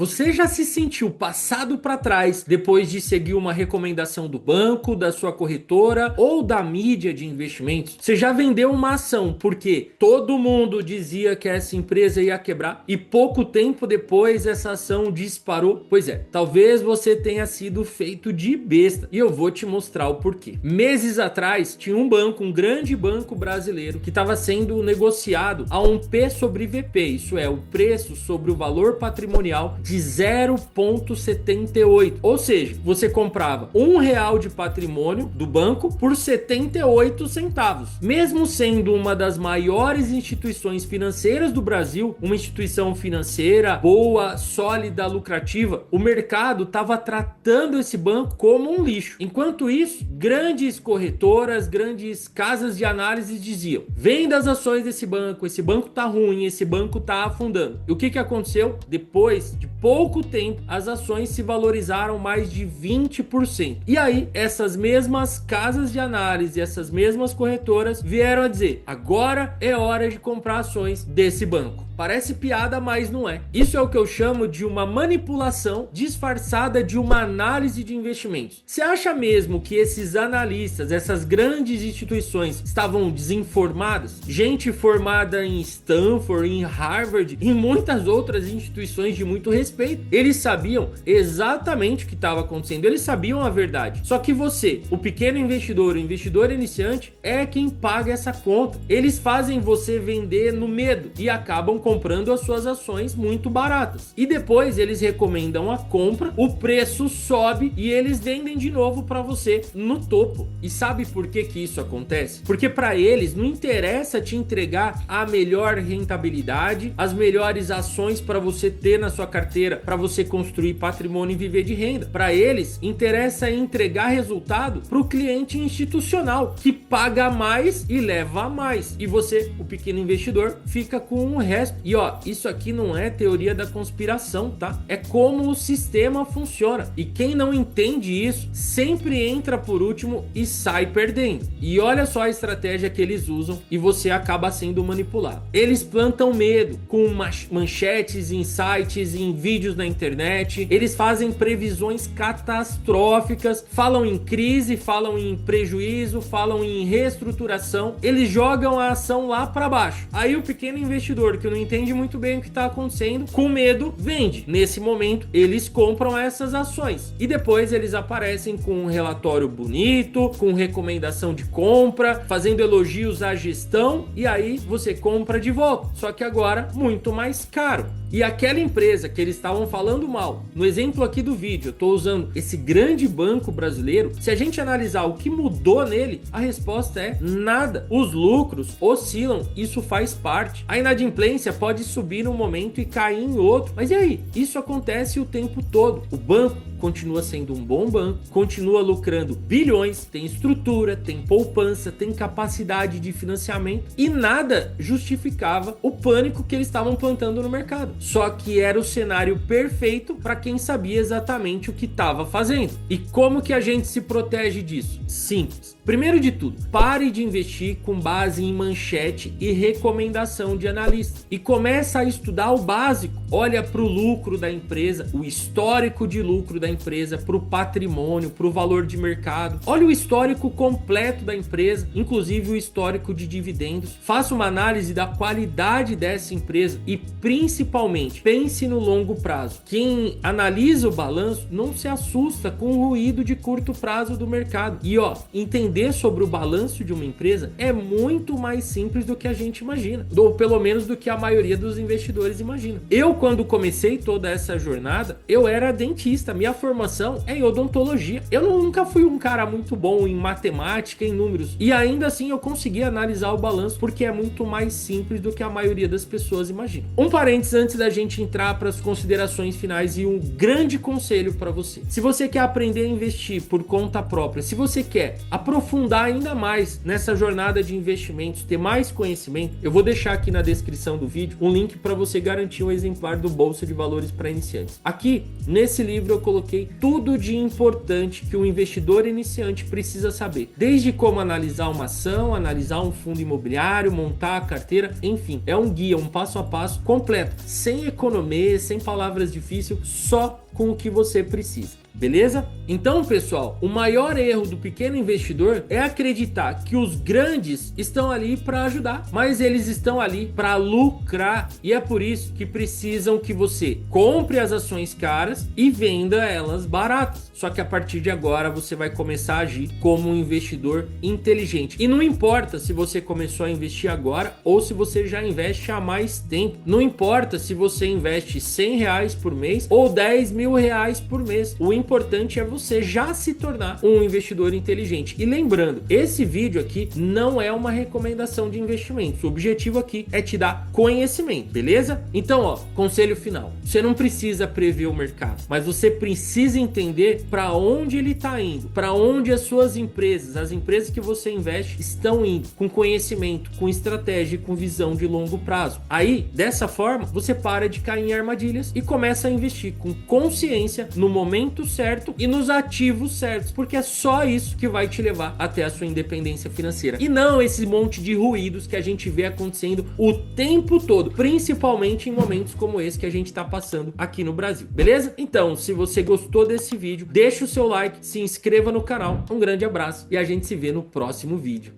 Você já se sentiu passado para trás depois de seguir uma recomendação do banco, da sua corretora ou da mídia de investimentos? Você já vendeu uma ação porque todo mundo dizia que essa empresa ia quebrar e pouco tempo depois essa ação disparou? Pois é, talvez você tenha sido feito de besta e eu vou te mostrar o porquê. Meses atrás tinha um banco, um grande banco brasileiro que estava sendo negociado a um P sobre VP, isso é, o preço sobre o valor patrimonial de 0,78. Ou seja, você comprava R$ 1 de patrimônio do banco por 78 centavos. Mesmo sendo uma das maiores instituições financeiras do Brasil, uma instituição financeira boa, sólida, lucrativa, o mercado estava tratando esse banco como um lixo. Enquanto isso, grandes corretoras, grandes casas de análise diziam: venda as ações desse banco, esse banco tá ruim, esse banco tá afundando. E o que aconteceu? Depois de pouco tempo, as ações se valorizaram mais de 20%. E aí, essas mesmas casas de análise, essas mesmas corretoras vieram a dizer: agora é hora de comprar ações desse banco. Parece piada, mas não é. Isso é o que eu chamo de uma manipulação disfarçada de uma análise de investimentos. Você acha mesmo que esses analistas, essas grandes instituições estavam desinformadas? Gente formada em Stanford, em Harvard e muitas outras instituições de muito respeito. Eles sabiam exatamente o que estava acontecendo, eles sabiam a verdade. Só que você, o pequeno investidor, o investidor iniciante, é quem paga essa conta. Eles fazem você vender no medo e acabam comprando as suas ações muito baratas. E depois eles recomendam a compra, o preço sobe e eles vendem de novo para você no topo. E sabe por que isso acontece? Porque para eles não interessa te entregar a melhor rentabilidade, as melhores ações para você ter na sua carteira, para você construir patrimônio e viver de renda. Para eles interessa entregar resultado para o cliente institucional, que paga mais e leva mais. E você, o pequeno investidor, fica com o resto. E ó, isso aqui não é teoria da conspiração, tá? É como o sistema funciona. E quem não entende isso sempre entra por último e sai perdendo. E olha só a estratégia que eles usam e você acaba sendo manipulado. Eles plantam medo com manchetes em sites, em vídeos na internet. Eles fazem previsões catastróficas, falam em crise, falam em prejuízo, falam em reestruturação. Eles jogam a ação lá para baixo. Aí o pequeno investidor que não entende muito bem o que está acontecendo, com medo, vende. Nesse momento, eles compram essas ações e depois eles aparecem com um relatório bonito, com recomendação de compra, fazendo elogios à gestão e aí você compra de volta. Só que agora muito mais caro. E aquela empresa que eles estavam falando mal, no exemplo aqui do vídeo, eu estou usando esse grande banco brasileiro. Se a gente analisar o que mudou nele, a resposta é nada. Os lucros oscilam, isso faz parte. A inadimplência pode subir num momento e cair em outro. Mas e aí? Isso acontece o tempo todo. O banco continua sendo um bom banco, continua lucrando bilhões, tem estrutura, tem poupança, tem capacidade de financiamento e nada justificava o pânico que eles estavam plantando no mercado. Só que era o cenário perfeito para quem sabia exatamente o que estava fazendo. E como que a gente se protege disso? Simples. Primeiro de tudo, pare de investir com base em manchete e recomendação de analista e começa a estudar o básico. Olha para o lucro da empresa, o histórico de lucro da empresa, para o patrimônio, para o valor de mercado. Olha o histórico completo da empresa, inclusive o histórico de dividendos. Faça uma análise da qualidade dessa empresa e principalmente pense no longo prazo. Quem analisa o balanço não se assusta com o ruído de curto prazo do mercado. E ó, entender sobre o balanço de uma empresa é muito mais simples do que a gente imagina, ou pelo menos do que a maioria dos investidores imagina. Eu, quando comecei toda essa jornada, eu era dentista, minha formação é em odontologia. Eu nunca fui um cara muito bom em matemática, em números, e ainda assim eu consegui analisar o balanço porque é muito mais simples do que a maioria das pessoas imagina. Um parênteses antes da gente entrar para as considerações finais e um grande conselho para você. Se você quer aprender a investir por conta própria, se você quer aprofundar ainda mais nessa jornada de investimentos, ter mais conhecimento, eu vou deixar aqui na descrição do vídeo um link para você garantir um exemplar popular do Bolsa de Valores para iniciantes. Aqui, nesse livro, eu coloquei tudo de importante que o investidor iniciante precisa saber. Desde como analisar uma ação, analisar um fundo imobiliário, montar a carteira, enfim. É um guia, um passo a passo completo, sem economia, sem palavras difíceis, só com o que você precisa. Beleza? Então, pessoal, o maior erro do pequeno investidor é acreditar que os grandes estão ali para ajudar, mas eles estão ali para lucrar, e é por isso que precisam que você compre as ações caras e venda elas baratas. Só que a partir de agora você vai começar a agir como um investidor inteligente. E não importa se você começou a investir agora ou se você já investe há mais tempo. Não importa se você investe R$100 por mês ou R$10.000 por mês. O importante é você já se tornar um investidor inteligente. E lembrando, esse vídeo aqui não é uma recomendação de investimentos. O objetivo aqui é te dar conhecimento, beleza? Então, ó, conselho final. Você não precisa prever o mercado, mas você precisa entender para onde ele está indo, para onde as suas empresas, as empresas que você investe estão indo, com conhecimento, com estratégia e com visão de longo prazo. Aí, dessa forma, você para de cair em armadilhas e começa a investir com consciência no momento certo e nos ativos certos, porque é só isso que vai te levar até a sua independência financeira. E não esse monte de ruídos que a gente vê acontecendo o tempo todo, principalmente em momentos como esse que a gente está passando aqui no Brasil, beleza? Então, se você gostou desse vídeo, deixa o seu like, se inscreva no canal, um grande abraço e a gente se vê no próximo vídeo.